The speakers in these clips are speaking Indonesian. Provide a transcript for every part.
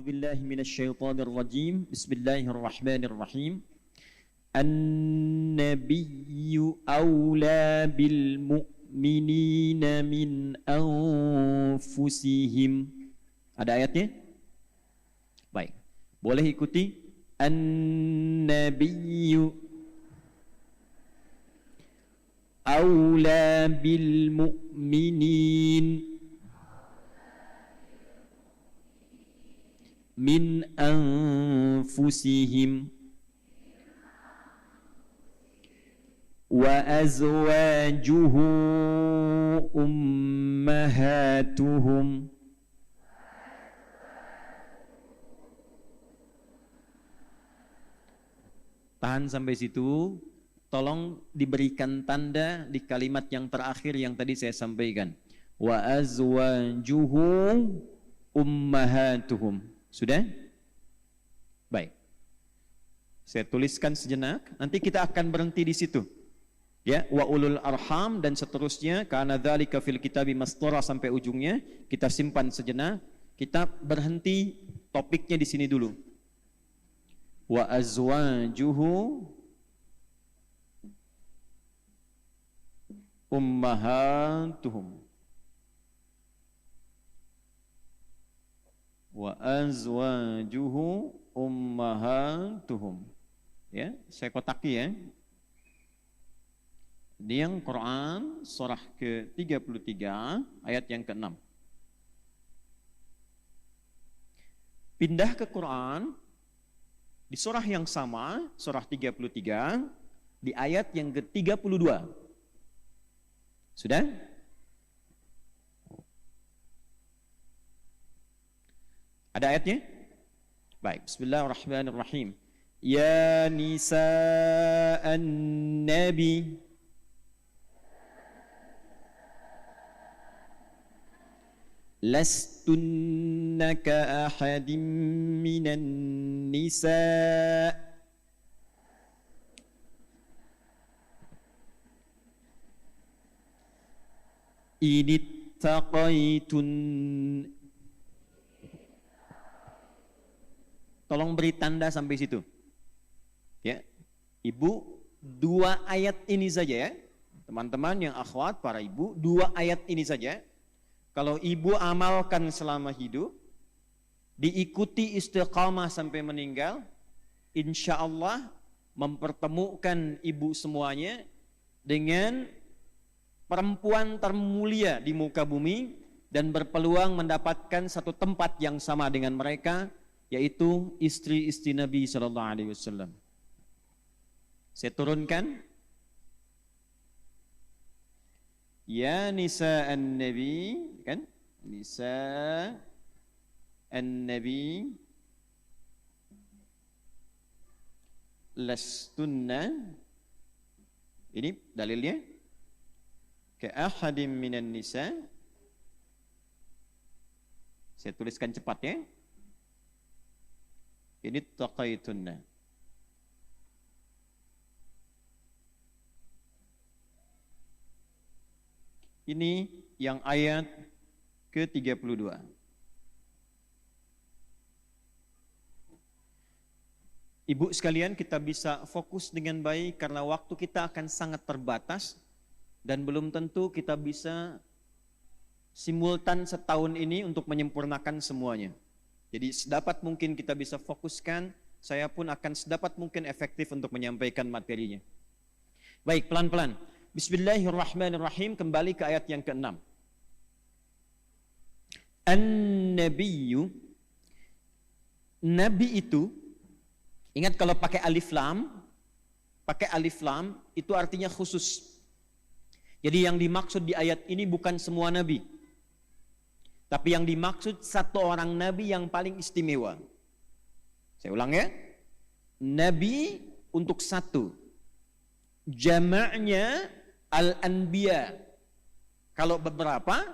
billahi minasyaitonir rajim. Bismillahirrahmanirrahim. An-nabiyyu awla bil mu'minina min anfusihim. Ada ayatnya? Baik. Boleh ikuti. An-nabiyyu awla bil mu'minin min anfusihim wa azwajuhu ummahatuhum. Tahan sampai situ. Tolong diberikan tanda di kalimat yang terakhir yang tadi saya sampaikan. Wa azwajuhu ummahatuhum. Sudah? Baik. Saya tuliskan sejenak, nanti kita akan berhenti di situ. Ya, wa ulul arham dan seterusnya, kana dzalika fil kitabi mastura sampai ujungnya, kita simpan sejenak. Kita berhenti topiknya di sini dulu. Wa azwajuhu ummahatuhum. Wa azwajuhu ummahatuhum. Ya, saya kotaki ya. Ini yang Quran surah ke-33 ayat yang ke-6. Pindah ke Quran di surah yang sama, surah 33 di ayat yang ke-32. Sudah? Ada ayatnya? Baik, bismillahirrahmanirrahim. Ya nisa'an nabi lastunna ka ahadin minan nisa' inittaqaitun. Tolong beri tanda sampai situ. Ya. Ibu, 2 ayat ini saja ya. Teman-teman yang akhwat, para ibu, 2 ayat ini saja. Kalau ibu amalkan selama hidup, diikuti istiqamah sampai meninggal, insya Allah mempertemukan ibu semuanya dengan perempuan termulia di muka bumi dan berpeluang mendapatkan satu tempat yang sama dengan mereka, yaitu istri-istri Nabi sallallahu alaihi wasallam. Saya turunkan. Ya nisa'an nabi, kan? Nisa'an nabi lastunna. Ini dalilnya. Ka ahadim minan nisa. Saya tuliskan cepat ya. Ini taqaitunna. Ini yang ayat ke-32. Ibu sekalian, kita bisa fokus dengan baik karena waktu kita akan sangat terbatas dan belum tentu kita bisa simultan setahun ini untuk menyempurnakan semuanya. Jadi sedapat mungkin kita bisa fokuskan, saya pun akan sedapat mungkin efektif untuk menyampaikan materinya. Baik, pelan-pelan. Bismillahirrahmanirrahim, kembali ke ayat yang ke-6. An-nabiyyu, nabi itu, ingat kalau pakai alif lam itu artinya khusus. Jadi yang dimaksud di ayat ini bukan semua nabi. Tapi yang dimaksud satu orang nabi yang paling istimewa. Saya ulang ya. Nabi untuk satu. Jama'nya al-anbiya. Kalau beberapa,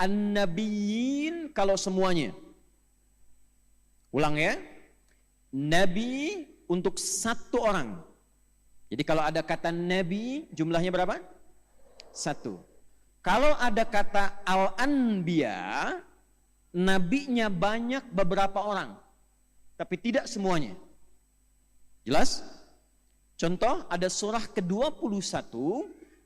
an-nabiyyin kalau semuanya. Ulang ya. Nabi untuk satu orang. Jadi kalau ada kata nabi, jumlahnya berapa? 1. Kalau ada kata al-anbiya, nabinya banyak beberapa orang, tapi tidak semuanya. Jelas? Contoh, ada surah ke-21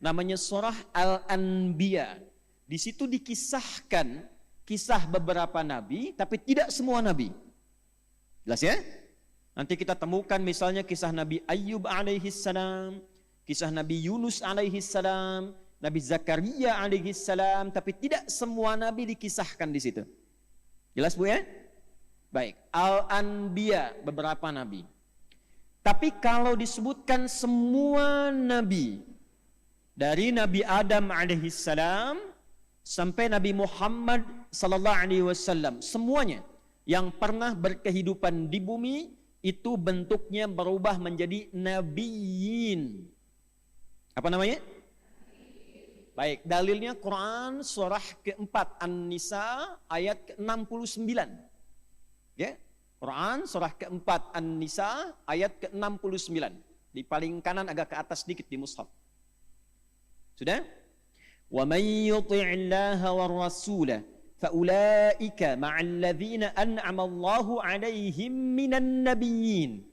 namanya surah Al-Anbiya. Di situ dikisahkan kisah beberapa nabi, tapi tidak semua nabi. Jelas ya? Nanti kita temukan misalnya kisah Nabi Ayyub alaihissalam, kisah Nabi Yunus alaihissalam, Nabi Zakaria alaihissalam, tapi tidak semua nabi dikisahkan di situ. Jelas Bu ya? Baik, Al-Anbiya beberapa nabi. Tapi kalau disebutkan semua nabi dari Nabi Adam alaihissalam sampai Nabi Muhammad sallallahu alaihi wasallam, semuanya yang pernah berkehidupan di bumi itu bentuknya berubah menjadi nabiyin. Apa namanya? Baik, dalilnya Quran surah keempat An-Nisa ayat ke-69. Ya, Quran surah keempat An-Nisa ayat ke-69. Di paling kanan agak ke atas sedikit di mushaf. Sudah? Wa may yuti'illaha war rasula faulaika ma'al ladzina an'ama Allahu 'alaihim minan nabiyyin.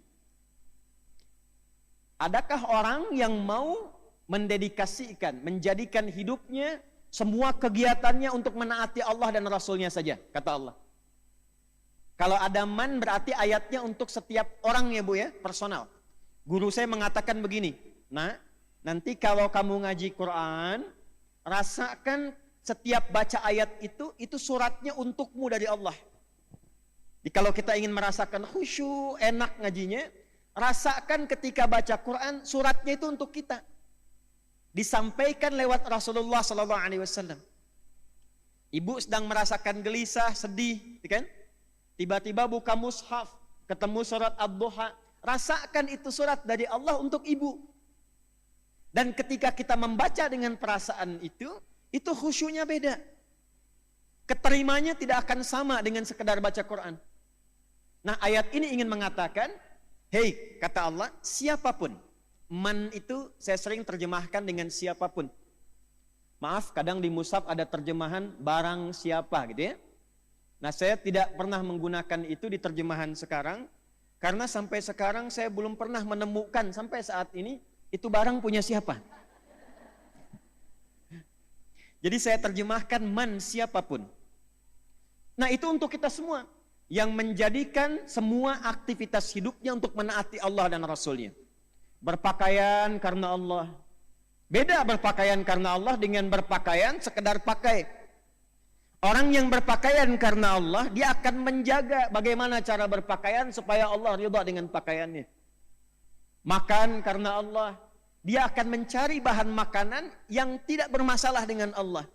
Adakah orang yang mau mendedikasikan, menjadikan hidupnya, semua kegiatannya untuk menaati Allah dan Rasulnya saja, kata Allah. Kalau ada man berarti ayatnya untuk setiap orang ya Bu ya, personal. Guru saya mengatakan begini, nah nanti kalau kamu ngaji Quran, rasakan setiap baca ayat itu suratnya untukmu dari Allah. Jadi kalau kita ingin merasakan khusyuk, enak ngajinya, rasakan ketika baca Quran, suratnya itu untuk kita. Disampaikan lewat Rasulullah sallallahu alaihi wasallam. Ibu sedang merasakan gelisah, sedih, kan? Tiba-tiba buka mushaf, ketemu surat Ad-Duha, rasakan itu surat dari Allah untuk ibu. Dan ketika kita membaca dengan perasaan itu khusyuknya beda. Keterimanya tidak akan sama dengan sekedar baca Quran. Nah, ayat ini ingin mengatakan, hei, kata Allah, siapapun. Man itu saya sering terjemahkan dengan siapapun. Maaf, kadang di mushaf ada terjemahan barang siapa gitu ya. Nah, saya tidak pernah menggunakan itu di terjemahan sekarang, karena sampai sekarang saya belum pernah menemukan sampai saat ini itu barang punya siapa. Jadi saya terjemahkan man siapapun. Nah, itu untuk kita semua yang menjadikan semua aktivitas hidupnya untuk menaati Allah dan Rasulnya. Berpakaian karena Allah. Beda berpakaian karena Allah dengan berpakaian sekedar pakai. Orang yang berpakaian karena Allah, dia akan menjaga bagaimana cara berpakaian supaya Allah ridha dengan pakaiannya. Makan karena Allah, dia akan mencari bahan makanan yang tidak bermasalah dengan Allah.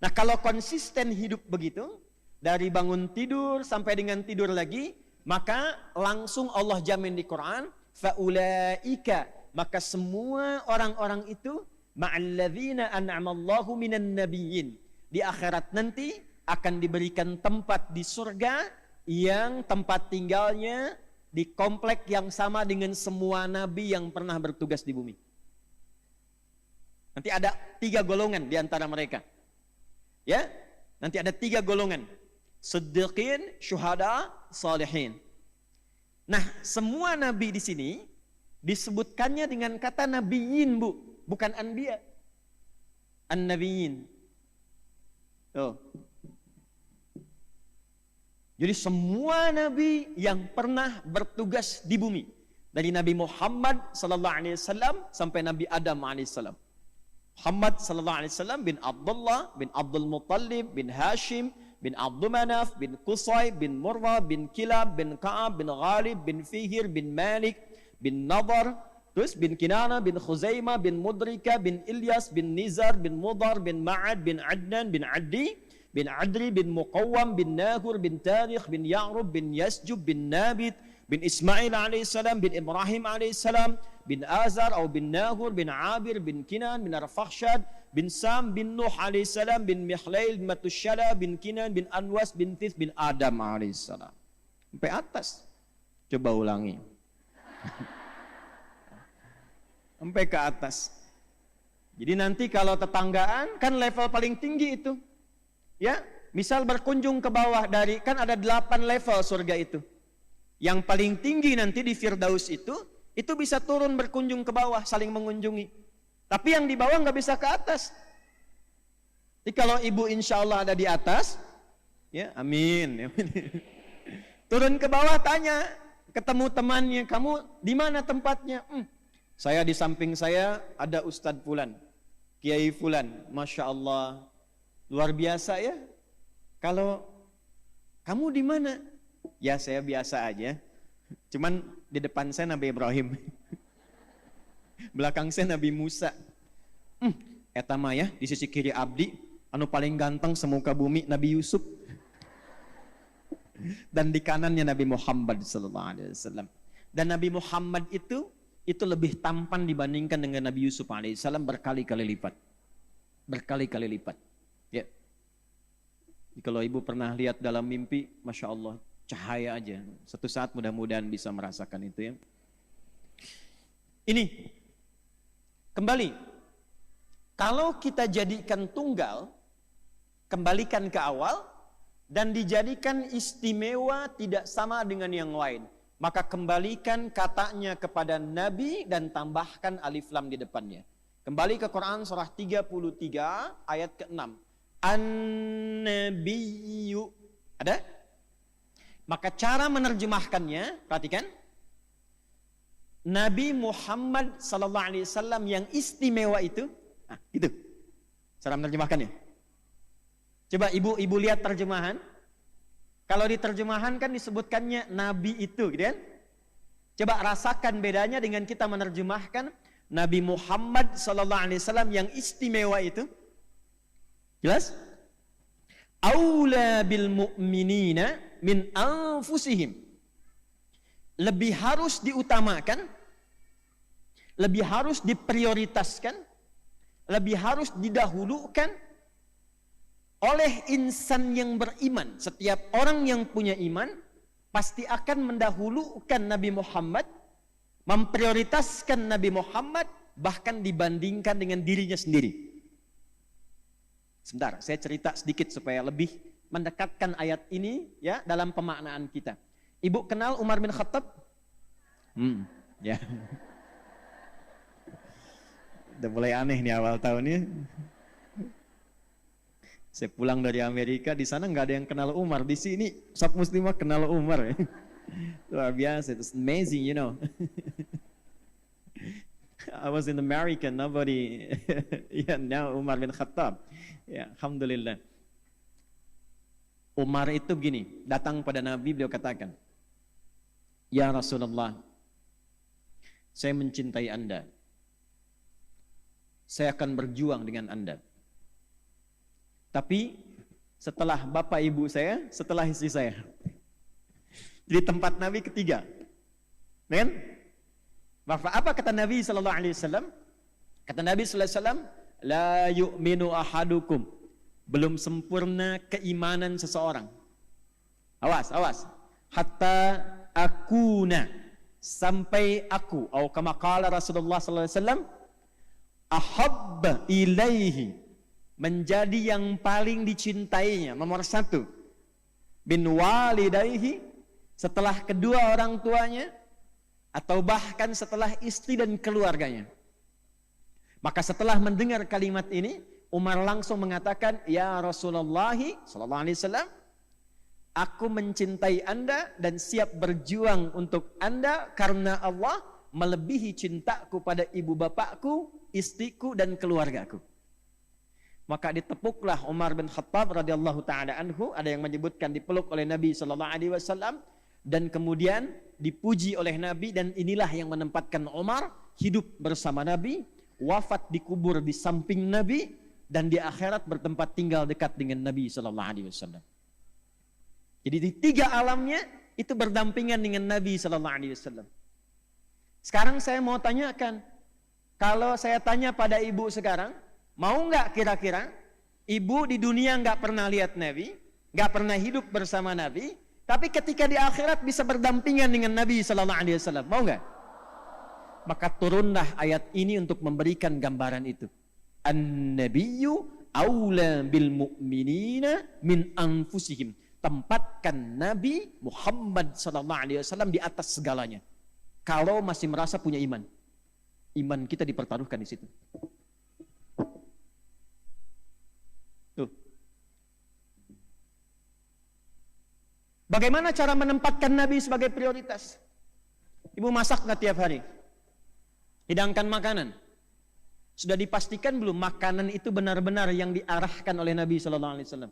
Nah, kalau konsisten hidup begitu, dari bangun tidur sampai dengan tidur lagi, maka langsung Allah jamin di Quran, faulaika, maka semua orang-orang itu ma'alladzina an'amallahu minan nabiyyin, di akhirat nanti akan diberikan tempat di surga yang tempat tinggalnya di komplek yang sama dengan semua nabi yang pernah bertugas di bumi. Nanti ada 3 golongan di antara mereka. Ya, nanti ada 3 golongan. Siddiqin, syuhada, salihin. Nah, semua nabi di sini disebutkannya dengan kata nabiyin, Bu, bukan anbiya. An-nabiyin. Tuh. Jadi semua nabi yang pernah bertugas di bumi, dari Nabi Muhammad sallallahu alaihi wasallam sampai Nabi Adam alaihi salam. Muhammad sallallahu alaihi wasallam bin Abdullah bin Abdul Muttalib bin Hashim bin Abdul Manaf bin Qusay bin Murrah bin Kilab bin Ka'ab bin Ghalib bin Fihir bin Malik bin Nadar, terus bin Kinana bin Khuzaimah bin Mudrika bin Ilyas bin Nizar bin Mudar bin Ma'ad bin Adnan bin Addi bin Adri bin Muqawwam bin Nahur bin Tarikh bin Ya'rub bin Yasjub bin Nabit bin Ismail alaihissalam bin Ibrahim alaihissalam bin Azar atau bin Nahur bin Abir bin Kinan bin Arfakhshad bin Sam bin Nuh alaihissalam bin Mihlail bin Matushala bin Kinan bin Anwas bin Tis bin Adam alaihissalam. Sampai atas. Coba ulangi. Sampai ke atas. Jadi nanti kalau tetanggaan kan level paling tinggi itu. Ya, Misal berkunjung ke bawah dari, kan ada 8 level surga itu. Yang paling tinggi nanti di Firdaus itu bisa turun berkunjung ke bawah, saling mengunjungi. Tapi yang di bawah nggak bisa ke atas. Jadi kalau ibu insya Allah ada di atas, ya amin. Turun ke bawah tanya, ketemu temannya, kamu di mana tempatnya? Saya di samping saya ada Ustadz Fulan, Kiai Fulan, Masya Allah, luar biasa ya. Kalau kamu di mana? Ya saya biasa aja. Cuman di depan saya Nabi Ibrahim. Belakang saya Nabi Musa. Eta mah ya di sisi kiri abdi, anu paling ganteng semuka bumi Nabi Yusuf. Dan di kanannya Nabi Muhammad SAW. Dan Nabi Muhammad itu lebih tampan dibandingkan dengan Nabi Yusuf alaihissalam berkali-kali lipat. Berkali-kali lipat. Ya. Kalau ibu pernah lihat dalam mimpi, Masya Allah, cahaya aja. Satu saat mudah-mudahan bisa merasakan itu ya. Ini, kembali. Kalau kita jadikan tunggal, kembalikan ke awal, dan dijadikan istimewa tidak sama dengan yang lain. Maka kembalikan katanya kepada Nabi dan tambahkan alif lam di depannya. Kembali ke Quran surah 33 ayat ke-6. An-Nabiyyu. Ada? Maka cara menerjemahkannya, perhatikan. Nabi Muhammad sallallahu alaihi wasallam yang istimewa itu, itu. Cara menerjemahkannya. Coba ibu lihat terjemahan. Kalau di terjemahan kan disebutkannya Nabi itu, gitu kan? Coba rasakan bedanya dengan kita menerjemahkan Nabi Muhammad sallallahu alaihi wasallam yang istimewa itu. Jelas? Aula bil mu'minina min anfusihim. Lebih harus diutamakan, lebih harus diprioritaskan, lebih harus didahulukan oleh insan yang beriman. Setiap orang yang punya iman pasti akan mendahulukan Nabi Muhammad, memprioritaskan Nabi Muhammad, bahkan dibandingkan dengan dirinya sendiri. Sebentar, saya cerita sedikit supaya lebih mendekatkan ayat ini ya dalam pemaknaan kita. Ibu kenal Umar bin Khattab? Ya. Udah mulai aneh nih awal tahunnya. Saya pulang dari Amerika, di sana nggak ada yang kenal Umar. Di sini Ustaz Muslimah kenal Umar. Luar biasa, it's amazing, you know. I was in America, nobody. Yeah, now Umar bin Khattab. Ya, alhamdulillah. Umar itu begini, datang pada Nabi, beliau katakan, "Ya Rasulullah, saya mencintai Anda. Saya akan berjuang dengan Anda. Tapi setelah bapak ibu saya, setelah istri saya." Jadi tempat Nabi ketiga. Kan? Apa kata Nabi sallallahu alaihi wasallam? Kata Nabi sallallahu alaihi wasallam, "La yu'minu ahadukum." Belum sempurna keimanan seseorang. Awas. Hatta akuna, sampai aku, atau kama qala Rasulullah sallallahu alaihi wasallam, ahabba ilaihi, menjadi yang paling dicintainya, nomor 1, bin walidaihi, setelah kedua orang tuanya, atau bahkan setelah istri dan keluarganya. Maka setelah mendengar kalimat ini, Umar langsung mengatakan, "Ya Rasulullah sallallahu alaihi wasallam, aku mencintai Anda dan siap berjuang untuk Anda karena Allah melebihi cintaku pada ibu bapakku, istriku dan keluargaku." Maka ditepuklah Umar bin Khattab radhiyallahu taala anhu, ada yang menyebutkan dipeluk oleh Nabi sallallahu alaihi wasallam dan kemudian dipuji oleh Nabi, dan inilah yang menempatkan Umar hidup bersama Nabi, wafat dikubur di samping Nabi, dan di akhirat bertempat tinggal dekat dengan Nabi sallallahu alaihi wasallam. Jadi di 3 alamnya itu berdampingan dengan Nabi sallallahu alaihi wasallam. Sekarang saya mau tanyakan, kalau saya tanya pada ibu sekarang, mau nggak kira-kira ibu di dunia nggak pernah lihat Nabi, nggak pernah hidup bersama Nabi, tapi ketika di akhirat bisa berdampingan dengan Nabi sallallahu alaihi wasallam, mau nggak? Maka turunlah ayat ini untuk memberikan gambaran itu. An-Nabiyyu aula bil mu'minina min anfusihim. Tempatkan Nabi Muhammad SAW di atas segalanya. Kalau masih merasa punya iman, iman kita dipertaruhkan di situ. Tuh. Bagaimana cara menempatkan Nabi sebagai prioritas? Ibu masak nggak tiap hari? Hidangkan makanan. Sudah dipastikan belum makanan itu benar-benar yang diarahkan oleh Nabi SAW?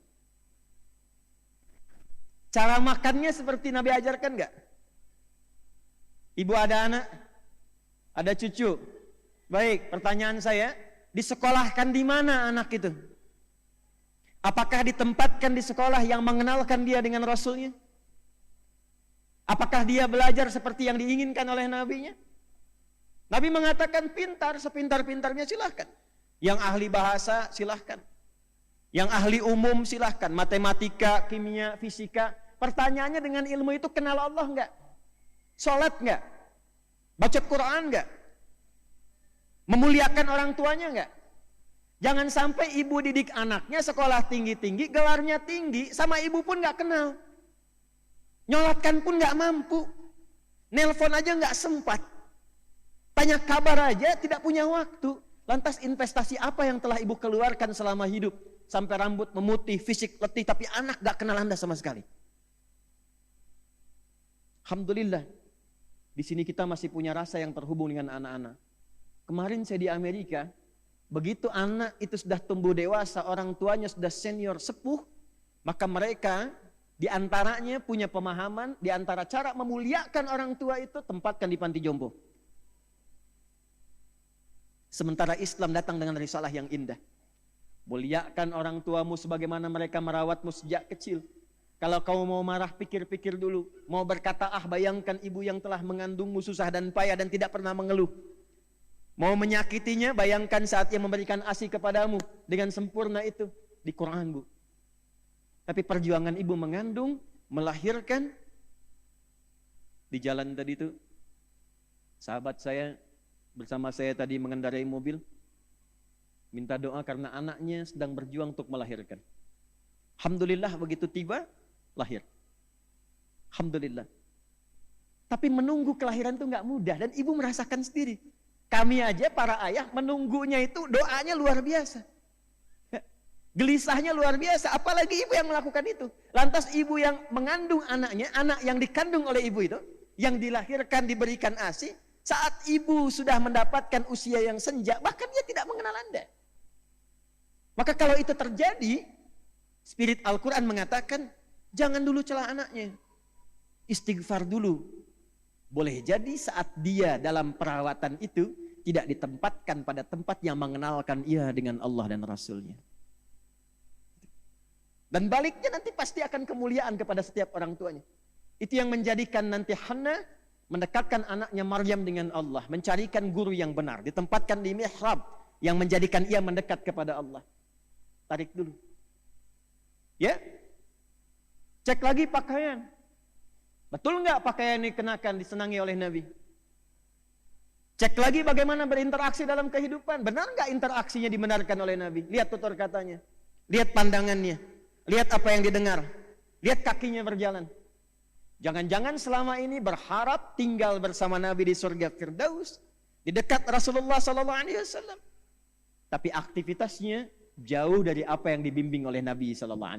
Cara makannya seperti Nabi ajarkan nggak? Ibu ada anak, ada cucu. Baik, pertanyaan saya, disekolahkan di mana anak itu? Apakah ditempatkan di sekolah yang mengenalkan dia dengan Rasulnya? Apakah dia belajar seperti yang diinginkan oleh Nabi-Nya? Nabi mengatakan pintar, sepintar-pintarnya silahkan. Yang ahli bahasa silahkan. Yang ahli umum silahkan. Matematika, kimia, fisika. Pertanyaannya dengan ilmu itu kenal Allah enggak? Sholat enggak? Baca Quran enggak? Memuliakan orang tuanya enggak? Jangan sampai ibu didik anaknya sekolah tinggi-tinggi, gelarnya tinggi, sama ibu pun enggak kenal. Nyolatkan pun enggak mampu. Nelpon aja enggak sempat. Tanya kabar aja tidak punya waktu. Lantas investasi apa yang telah ibu keluarkan selama hidup? Sampai rambut memutih, fisik letih, tapi anak enggak kenal Anda sama sekali. Alhamdulillah. Di sini kita masih punya rasa yang terhubung dengan anak-anak. Kemarin saya di Amerika, begitu anak itu sudah tumbuh dewasa, orang tuanya sudah senior, sepuh, maka mereka diantaranya punya pemahaman, diantara cara memuliakan orang tua itu tempatkan di panti jompo. Sementara Islam datang dengan risalah yang indah. Muliakan orang tuamu sebagaimana mereka merawatmu sejak kecil. Kalau kau mau marah, pikir-pikir dulu. Mau berkata, bayangkan ibu yang telah mengandungmu susah dan payah dan tidak pernah mengeluh. Mau menyakitinya, bayangkan saat ia memberikan ASI kepadamu. Dengan sempurna itu, di Quran, Bu. Tapi perjuangan ibu mengandung, melahirkan, di jalan tadi itu, sahabat saya, bersama saya tadi mengendarai mobil, minta doa karena anaknya sedang berjuang untuk melahirkan. Alhamdulillah begitu tiba, lahir. Alhamdulillah. Tapi menunggu kelahiran itu nggak mudah dan ibu merasakan sendiri. Kami aja para ayah menunggunya itu doanya luar biasa. Gelisahnya luar biasa, apalagi ibu yang melakukan itu. Lantas ibu yang mengandung anaknya, anak yang dikandung oleh ibu itu, yang dilahirkan diberikan ASI, saat ibu sudah mendapatkan usia yang senja, bahkan dia tidak mengenal Anda. Maka kalau itu terjadi, Spirit Al-Quran mengatakan, jangan dulu celah anaknya. Istighfar dulu. Boleh jadi saat dia dalam perawatan itu, tidak ditempatkan pada tempat yang mengenalkan ia dengan Allah dan Rasulnya. Dan baliknya nanti pasti akan kemuliaan kepada setiap orang tuanya. Itu yang menjadikan nanti Hannah mendekatkan anaknya Maryam dengan Allah. Mencarikan guru yang benar. Ditempatkan di mihrab yang menjadikan ia mendekat kepada Allah. Tarik dulu. Ya, cek lagi pakaian. Betul nggak pakaian ini kenakan disenangi oleh Nabi? Cek lagi bagaimana berinteraksi dalam kehidupan. Benar nggak interaksinya dibenarkan oleh Nabi? Lihat tutur katanya, lihat pandangannya, lihat apa yang didengar, lihat kakinya berjalan. Jangan-jangan selama ini berharap tinggal bersama Nabi di surga Firdaus, di dekat Rasulullah SAW, tapi aktivitasnya jauh dari apa yang dibimbing oleh Nabi SAW.